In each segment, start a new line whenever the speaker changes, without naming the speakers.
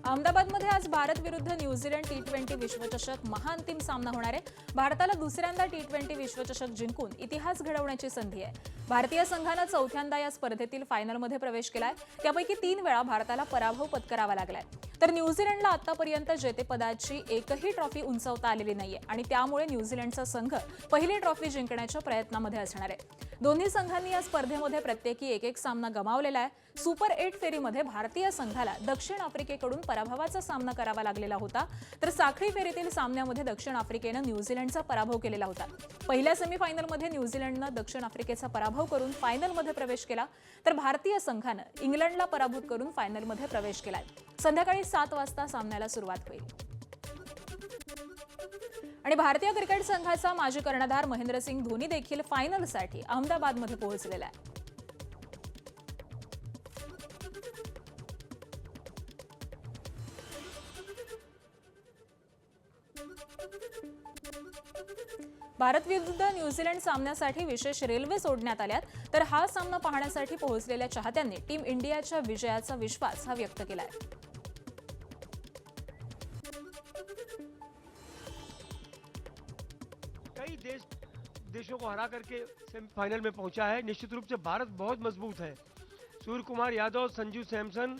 अहमदाबादमध्ये आज भारत विरुद्ध न्यूझीलंड टी20 विश्वचषक महाअंतिम सामना होणार आहे। भारताला दुसऱ्यांदा टी20 विश्वचषक जिंकून इतिहास घडवण्याची संधी आहे। भारतीय संघाने चौथ्यांदा या स्पर्धेतील फायनलमध्ये प्रवेश केलाय। त्यापैकी 3 वेळा भारताला पराभव पत्करावा लागलाय, तर न्यूझीलंडला आतापर्यंत जेतेपदाची एकही ट्रॉफी उंचवता आलेली नाहीये आणि त्यामुळे न्यूझीलंडचा संघ पहिली ट्रॉफी जिंकण्याच्या प्रयत्नामध्ये असणार आहे। दोन्ही संघांनी या स्पर्धेमध्ये प्रत्येकी एक सामना गमावलेला आहे। सुपर 8 फेरीमध्ये भारतीय संघाला दक्षिण आफ्रिकेकडून पराभवाचा सामना करावा लागलेला होता, तर साखळी फेरीतील सामन्यामध्ये दक्षिण आफ्रिकेने न्यूझीलंडचा पराभव केलेला होता। पहिल्या सेमीफायनलमध्ये न्यूझीलंडने दक्षिण आफ्रिकेचा पराभव करून फायनलमध्ये प्रवेश केला, तर भारतीय संघाने इंग्लंडला पराभूत करून फायनलमध्ये प्रवेश केलाय। संध्याकाळी 7 वाजता सामन्याला सुरुवात होईल आणि भारतीय क्रिकेट संघाचा माजी कर्णधार महेंद्रसिंग धोनी देखील फायनलसाठी अहमदाबादमध्ये पोहोचलेला आहे। भारत विरुद्ध न्यूझीलंड सामन्यासाठी विशेष रेल्वे सोडण्यात आल्यात, तर हा सामना पाहण्यासाठी पोहोचलेल्या चाहत्यांनी टीम इंडियाच्या विजयाचा विश्वास व्यक्त केलाय।
कई देशों को हरा करके सेमीफाइनल में पहुंचा है। निश्चित रूप से भारत बहुत मजबूत है। सूर्य कुमार यादव, संजू सैमसन,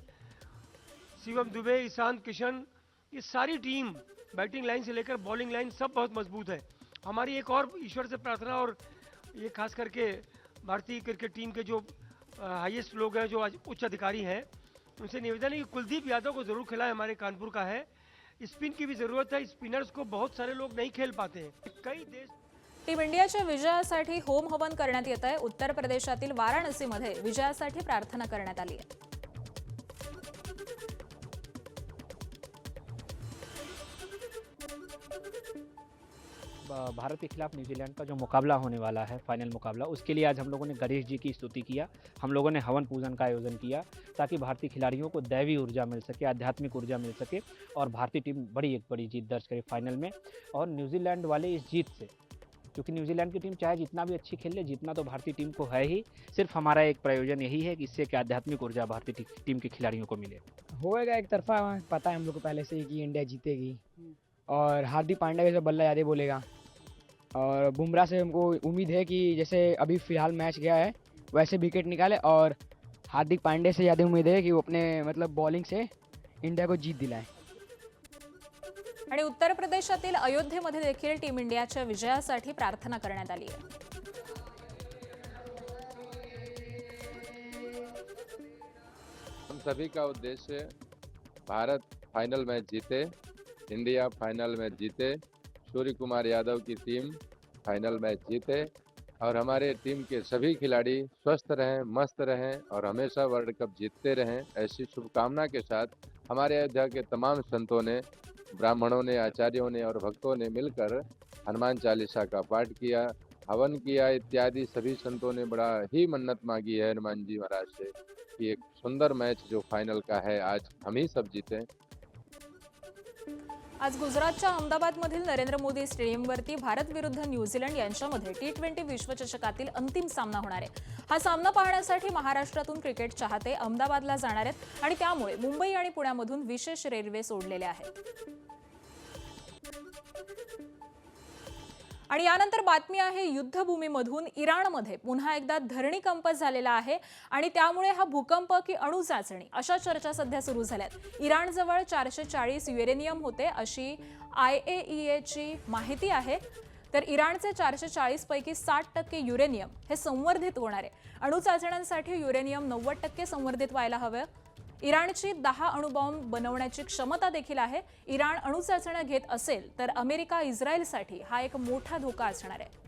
शिवम दुबे, ईशांत किशन, ये सारी टीम बैटिंग लाइन से लेकर बॉलिंग लाइन सब बहुत मजबूत है। हमारी एक और ईश्वर से प्रार्थना, और ये खास करके भारतीय क्रिकेट टीम के जो हाईएस्ट लोग हैं, जो उच्च अधिकारी हैं, उनसे निवेदन है कि कुलदीप यादव को जरूर खिलाएं। हमारे कानपुर का है, स्पिन की भी जरूरत है। स्पिनर्स को बहुत सारे लोग नहीं खेल पाते हैं। कई देश
टीम इंडियाच्या विजयासाठी होम हवन करण्यात येत आहे। उत्तर प्रदेशातील वाराणसीमध्ये विजयासाठी प्रार्थना करण्यात आली आहे।
भारत के खिलाफ न्यूजीलैंड का जो मुकाबला होने वाला है, फाइनल मुकाबला, उसके लिए आज हम लोगों ने गणेश जी की स्तुति किया। हम लोगों ने हवन पूजन का आयोजन किया ताकि भारतीय खिलाड़ियों को दैवी ऊर्जा मिल सके, आध्यात्मिक ऊर्जा मिल सके और भारतीय टीम एक बड़ी जीत दर्ज करे फाइनल में। और न्यूजीलैंड वाले इस जीत से, क्योंकि न्यूजीलैंड की टीम चाहे जितना भी अच्छी खेल ले, जीतना तो भारतीय टीम को है ही। सिर्फ हमारा एक प्रयोजन यही है कि इससे कि आध्यात्मिक ऊर्जा भारतीय टीम के खिलाड़ियों को मिले।
होएगा एक तरफा, पता है हम लोग को पहले से ही कि इंडिया जीतेगी, और हार्दिक पांड्या जैसे बल्ला यादव बोलेगा, और बुमराह से हमको उम्मीद है कि जैसे अभी फिलहाल मैच गया है वैसे विकेट निकाले, और हार्दिक पांड्या से ज़्यादा उम्मीद है कि वो अपने बॉलिंग से इंडिया को जीत दिलाए।
आणि उत्तर प्रदेशातील अयोध्येमध्ये देखील टीम इंडियाच्या विजयासाठी प्रार्थना करण्यात आली आहे।
हम सभी का उद्देश्य भारत फाइनल मैच जीते, इंडिया फाइनल मैच जीते, सूर्य कुमार यादव की टीम फाइनल मैच जीते और हमारे टीम के सभी खिलाड़ी स्वस्थ रहें, मस्त रहें और हमेशा वर्ल्ड कप जीतते रहें। ऐसी शुभकामना के साथ हमारे अयोध्या के तमाम संतों ने, ब्राह्मणों ने, आचार्यों ने और भक्तों ने मिलकर हनुमान चालीसा का पाठ किया, हवन किया इत्यादि। सभी संतों ने बड़ा ही मन्नत मांगी है हनुमान जी महाराज से कि एक सुंदर मैच जो फाइनल का है आज हम ही सब जीतें।
आज गुजरातच्या अहमदाबादमधील नरेंद्र मोदी स्टेडियमवरती भारत विरुद्ध न्यूझीलंड यांच्यामध्ये टी20 विश्वचषकातील अंतिम सामना होणार आहे। हा सामना पाहण्यासाठी महाराष्ट्रातून क्रिकेट चाहते अहमदाबादला जाणार आहेत आणि त्यामुळे मुंबई आणि पुण्यामधून विशेष रेल्वे सोडलेल्या आहेत। आणि यानंतर बातमी आहे युद्धभूमीमधून इराणमध्ये पुन्हा एकदा धरणीकंप झालेला आहे आणि त्यामुळे हा भूकंप की अणु चाचणी अशा चर्चा सध्या सुरू झाल्यात। इराणजवळ 440 युरेनियम होते अशी IAEA ची माहिती आहे, तर इराणचे 440 पैकी 60% युरेनियम हे संवर्धित होणार आहे। अणु चाचण्यांसाठी युरेनियम 90% संवर्धित व्हायला हवं। इराणची 10 अणुबॉम्ब बनवण्याची क्षमता देखील आहे। इराण अणुचाचण्या घेत असेल तर अमेरिका इस्रायलसाठी हा एक मोठा धोका असणार आहे।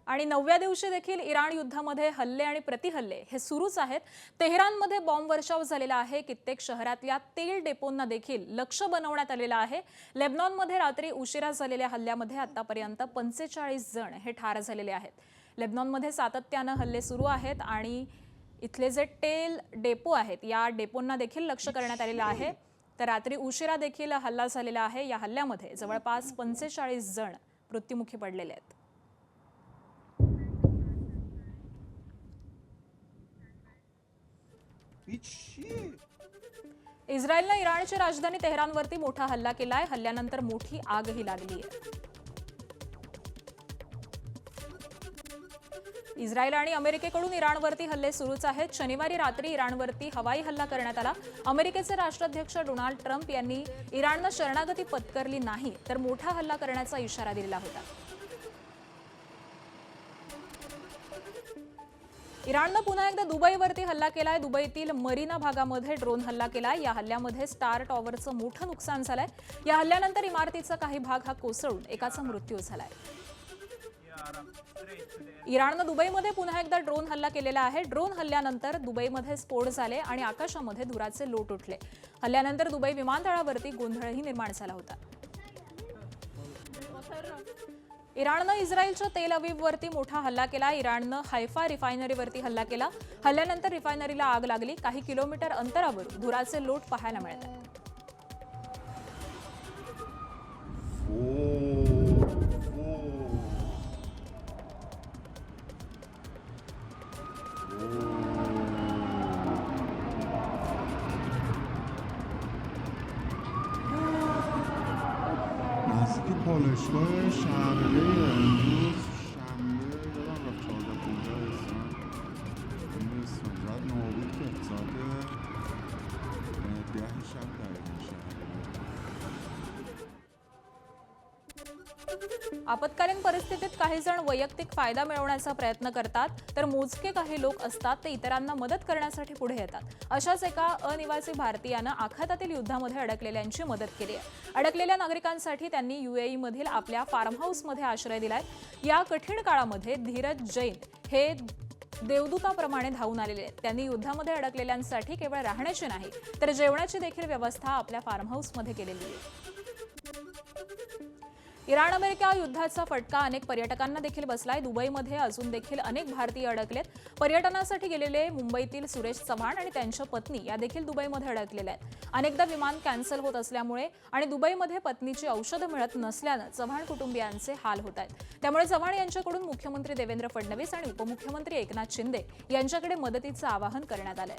आणि 9व्या दिवशी देखील इराण युद्धामध्ये हल्ले आणि प्रतिहल्ले हे सुरूच आहेत। तेहरानमध्ये बॉम्ब वर्षाव झालेला आहे। कित्येक शहरातल्या तेल डेपोंना देखील लक्ष्य बनवण्यात आलेलं आहे। लेबनॉनमध्ये रात्री उशिरा झालेल्या हल्ल्यामध्ये आतापर्यंत 45 जण हे ठार झालेले आहेत। लेबनॉनमध्ये सातत्याने हल्ले सुरू आहेत आणि इथले जे तेल डेपो आहेत या डेपोंना देखील लक्ष्य करण्यात आलेलं आहे। तर रात्री उशिरा देखील हल्ला झालेला आहे। या हल्ल्यामध्ये जवळपास 45 जण मृत्युमुखी पडलेले आहेत। इस्रायलनं इराणची राजधानी तेहरानवरती मोठा हल्ला केलाय. हल्ल्यानंतर मोठी आगही लागली आहे. इस्रायल आणि अमेरिकेकडून इराणवरती हल्ले सुरूच आहेत. शनिवारी रात्री इराणवरती हवाई हल्ला करण्यात आला. अमेरिकेचे राष्ट्राध्यक्ष डोनाल्ड ट्रम्प यांनी इराणनं शरणागती पत्करली नाही तर मोठा हल्ला करण्याचा इशारा दिला होता. इराणनं पुन्हा एकदा दुबईवरती हल्ला केलाय. दुबईतील मरीना भागामध्ये ड्रोन हल्ला केलाय. या हल्ल्यामध्ये स्टार टॉवरचं मोठं नुकसान झालंय. या हल्ल्यानंतर इमारतीचा काही भाग हा कोसळून एकाचा मृत्यू झालाय. इराणनं दुबईमध्ये पुन्हा एकदा ड्रोन हल्ला केलेला आहे. ड्रोन हल्ल्यानंतर दुबईमध्ये स्फोट झाले आणि आकाशामध्ये धुराचे लोट उठले. हल्ल्यानंतर दुबई विमानतळावरती गोंधळही निर्माण झाला होता. इराणनं इस्रायलच्या तेल अवीववरती मोठा हल्ला केला. इराणनं हैफा रिफायनरीवरती हल्ला केला. हल्ल्यानंतर रिफायनरीला आग लागली. काही किलोमीटर अंतरावर धुराचे लोट पाहायला मिळतात.
نزدیک پالایشگاه شهرده امروز شنبه یادم رفت 14-15 اسفند زد نابود کرد ساعت 10 شب دقیقا شهرده.
आपत्कालीन परिस्थितीत काही जण वैयक्तिक फायदा मिळवण्याचा प्रयत्न करतात तर मोजके काही लोक असतात ते इतरांना मदत करण्यासाठी पुढे येतात. अशाच एका अनिवासी भारतीयानं आखातातील युद्धामध्ये अडकलेल्यांची मदत केली आहे. अडकलेल्या नागरिकांसाठी त्यांनी UAE मधील आपल्या फार्म हाऊसमध्ये आश्रय दिलाय. या कठीण काळामध्ये धीरज जैन हे देवदूताप्रमाणे धावून आलेले आहेत. त्यांनी युद्धामध्ये अडकलेल्यांसाठी केवळ राहण्याची नाही तर जेवणाची देखील व्यवस्था आपल्या फार्म हाऊसमध्ये केलेली आहे. इराण अमेरिका युद्धाचा फटका अनेक पर्यटकांना देखील बसलाय. दुबईमध्ये अजून देखील अनेक भारतीय अडकलेत. पर्यटनासाठी गेलेले मुंबईतील सुरेश चव्हाण आणि त्यांच्या पत्नी या देखील दुबईमध्ये अडकलेल्या आहेत. अनेकदा विमान कॅन्सल होत असल्यामुळे आणि दुबईमध्ये पत्नीची औषधं मिळत नसल्यानं चव्हाण कुटुंबियांचे हाल होत आहेत. त्यामुळे चव्हाण यांच्याकडून मुख्यमंत्री देवेंद्र फडणवीस आणि उपमुख्यमंत्री एकनाथ शिंदे यांच्याकडे मदतीचं आवाहन करण्यात आलंय.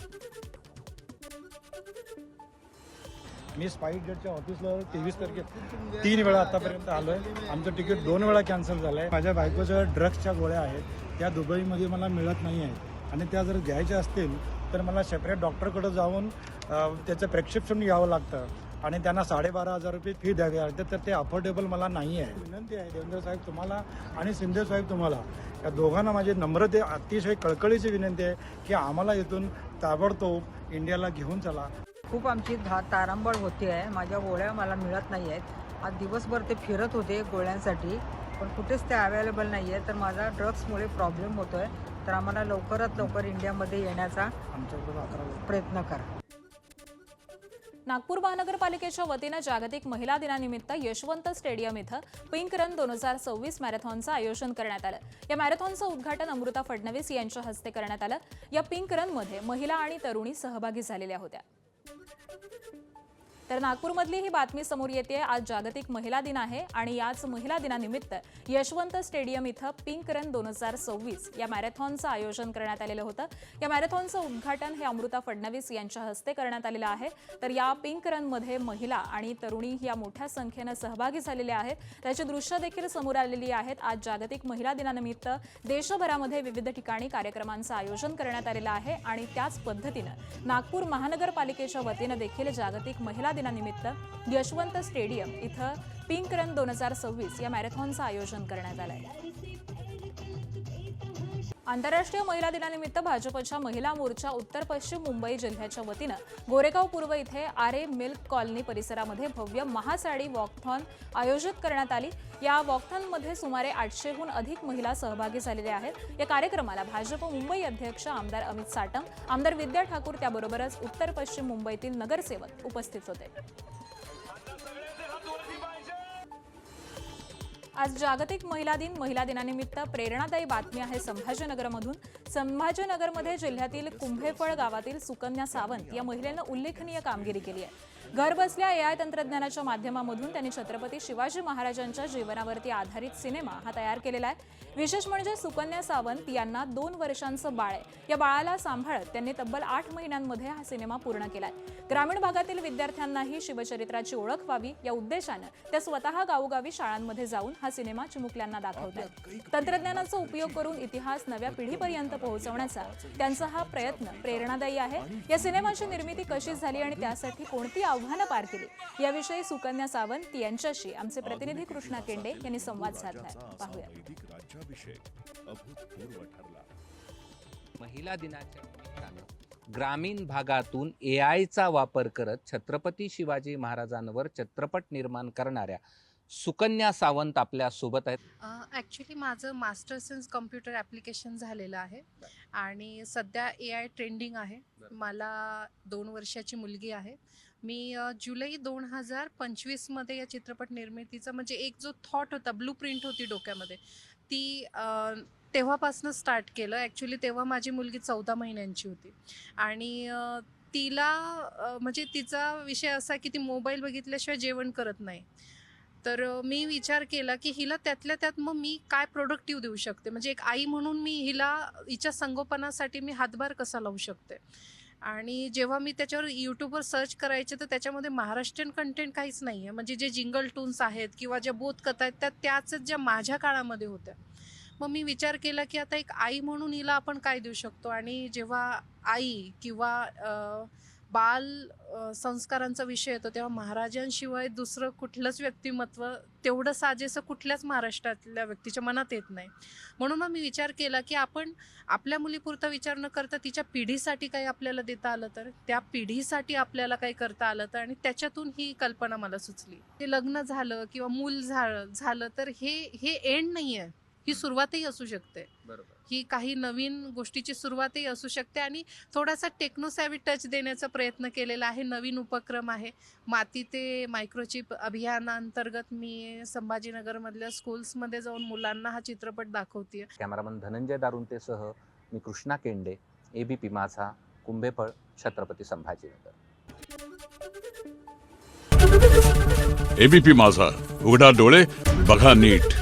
मी स्पाईसजेटच्या ऑफिसला 23 तारखेला 3 वेळा आतापर्यंत आलोय. आमचं तिकीट 2 वेळा कॅन्सल झालंय. माझ्या बायकोच्या ड्रग्सच्या गोळ्या आहेत त्या दुबईमध्ये मला मिळत नाही आहेत आणि त्या जर घ्यायच्या असतील तर मला सेपरेट डॉक्टरकडे जाऊन त्याचं प्रेस्क्रिप्शन घ्यावं लागतं आणि त्यांना 12,500 रुपये फी द्यावी लागते. तर ते अफोर्डेबल मला नाही आहे. विनंती आहे देवेंद्र साहेब तुम्हाला आणि शिंदे साहेब तुम्हाला या दोघांना माझी नम्रते अतिशय कळकळीची विनंती आहे की आम्हाला इथून ताबडतोब इंडियाला घेऊन चला.
खूप आमची तारांबळ होते आहे. माझ्या गोळ्या मला मिळत नाही आहेत. आज दिवसभर ते फिरत होते गोळ्यांसाठी पण कुठेच ते अवेलेबल नाही आहे. तर माझा ड्रग्समुळे प्रॉब्लेम होतो आहे. तर आम्हाला लवकरात लवकर इंडियामध्ये येण्याचा प्रयत्न करा.
नागपूर महानगरपालिकेच्या वतीनं जागतिक महिला दिनानिमित्त यशवंत स्टेडियम इथं पिंक रन 2026 मॅरेथॉनचं आयोजन करण्यात आलं. या मॅरेथॉनचं उद्घाटन अमृता फडणवीस यांच्या हस्ते करण्यात आलं. या पिंक रनमध्ये महिला आणि तरुणी सहभागी झालेल्या होत्या. तर नागपूरमधली ही बातमी समोर येते. आज जागतिक महिला दिन आहे आणि याच महिला दिनानिमित्त यशवंत स्टेडियम इथं पिंक रन 2026 या मॅरेथॉनचं आयोजन करण्यात आलेलं होतं. या मॅरेथॉनचं उद्घाटन हे अमृता फडणवीस यांच्या हस्ते करण्यात आलेलं आहे. तर या पिंक रनमध्ये महिला आणि तरुणी या मोठ्या संख्येनं सहभागी झालेल्या आहेत. त्याची दृश्य देखील समोर आलेली आहेत. आज जागतिक महिला दिनानिमित्त देशभरामध्ये विविध ठिकाणी कार्यक्रमांचं आयोजन करण्यात आलेलं आहे आणि त्याच पद्धतीनं नागपूर महानगरपालिकेच्या वतीनं देखील जागतिक महिला दिनानिमित्त यशवंत स्टेडियम इथं पिंक रन 2026 या मॅरेथॉनचं आयोजन करण्यात आलं आहे. आंतरराष्ट्रीय महिला दिनानिमित्त भाजपच्या महिला मोर्चा उत्तर पश्चिम मुंबई जिल्ह्याच्या वतीनं गोरेगाव पूर्व इथे आरे मिल्क कॉलनी परिसरामध्ये भव्य महासाडी वॉकथॉन आयोजित करण्यात आली. या वॉकथॉनमध्ये सुमारे 800हून अधिक महिला सहभागी झालेल्या आहेत. या कार्यक्रमाला भाजप मुंबई अध्यक्ष आमदार अमित साटम, आमदार विद्या ठाकूर त्याबरोबरच उत्तर पश्चिम मुंबईतील नगरसेवक उपस्थित होते. आज जागतिक महिला दिन. महिला दिनानिमित्त प्रेरणादायी बातमी आहे संभाजीनगरमधून. संभाजीनगरमध्ये जिल्ह्यातील कुंभेफळ गावातील सुकन्या सावंत या महिलेनं उल्लेखनीय कामगिरी केली आहे. घर बसल्या AI तंत्रज्ञानाच्या माध्यमामधून त्यांनी छत्रपती शिवाजी महाराजांच्या जीवनावरती आधारित सिनेमा हा तयार केलेला आहे. विशेष म्हणजे सुकन्या सावंत यांना 2 वर्षांचं बाळ आहे. या बाळाला सांभाळत त्यांनी तब्बल 8 महिन्यांमध्ये हा सिनेमा पूर्ण केलाय. ग्रामीण भागातील विद्यार्थ्यांनाही शिवचरित्राची ओळख व्हावी या उद्देशानं त्या स्वतः गावोगावी शाळांमध्ये जाऊन हा सिनेमा चिमुकल्यांना दाखवतात. तंत्रज्ञानाचा उपयोग करून इतिहास नव्या पिढीपर्यंत पोहोचवण्याचा त्यांचा हा प्रयत्न प्रेरणादायी आहे. या सिनेमाची निर्मिती कशी झाली आणि त्यासाठी कोणती आव्हानं पार केली याविषयी सुकन्या सावंत यांच्याशी आमचे प्रतिनिधी कृष्णा केंडे यांनी संवाद साधलाय. पाहूया.
महिला दिनाच्या निमित्तानं ग्रामीण भागातून AIचा वापर करत छत्रपती शिवाजी महाराजांवर चित्रपट निर्माण करणाऱ्या सुकन्या सावंत आपल्या सोबत आहेत.
ॲक्च्युली माझं मास्टर्स इन कम्प्युटर ॲप्लिकेशन झालेलं आहे आणि सध्या AI ट्रेंडिंग आहे. मला 2 वर्षाची मुलगी आहे. मी जुलै 2025मध्ये या चित्रपट निर्मितीचा म्हणजे एक जो थॉट होता, ब्लू प्रिंट होती डोक्यामध्ये, ती तेव्हापासून स्टार्ट केलं. ॲक्च्युली तेव्हा माझी मुलगी 14 महिन्यांची होती आणि तिला म्हणजे तिचा विषय असा की ती मोबाईल बघितल्याशिवाय जेवण करत नाही. तर मी विचार केला की हिला त्यातल्या त्यात मग मी काय प्रोडक्टिव्ह देऊ शकते, म्हणजे एक आई म्हणून मी हिच्या संगोपनासाठी मी हातभार कसा लावू शकते. आणि जेव्हा मी त्याच्यावर यूट्यूबवर सर्च करायचे तर त्याच्यामध्ये महाराष्ट्रीयन कंटेंट काहीच नाही आहे. म्हणजे जे जिंगल टून्स आहेत किंवा ज्या बोधकथा आहेत त्याच ज्या माझ्या काळामध्ये होत्या. मग मी विचार केला की आता एक आई म्हणून हिला आपण काय देऊ शकतो. आणि जेव्हा आई किंवा बाल संस्कारांचा विषय येतो तेव्हा महाराजांशिवाय दुसरं कुठलंच व्यक्तिमत्व तेवढं साजेसं कुठल्याच महाराष्ट्रातल्या व्यक्तीच्या मनात येत नाही. म्हणून मग मी विचार केला की आपण आपल्या मुलीपुरता विचार न करता तिच्या पिढीसाठी काही आपल्याला देता आलं तर, त्या पिढीसाठी आपल्याला काही करता आलं तर, आणि त्याच्यातून ही कल्पना मला सुचली. ते लग्न झालं किंवा मूल झालं तर हे एंड नाही आहे, ही सुरुवातही असू शकते.
बरोबर.
ही काही नवीन गोष्टीची सुरुवातही असू शकते. आणि थोडासा टेक्नोसॅव्ही टच देण्याचा प्रयत्न केलेला आहे. नवीन उपक्रम आहे. माती ते मायक्रोचिप अभियानाअंतर्गत मी संभाजीनगरमधल्या स्कूल्समध्ये जाऊन मुलांना हा चित्रपट दाखवते.
कॅमेरामन धनंजय दारुंतेसह मी कृष्णा केंडे, ABP माझा, कुंभेफळ, छत्रपती संभाजीनगर.
ABP माझा, उघडा डोळे बघा नीट.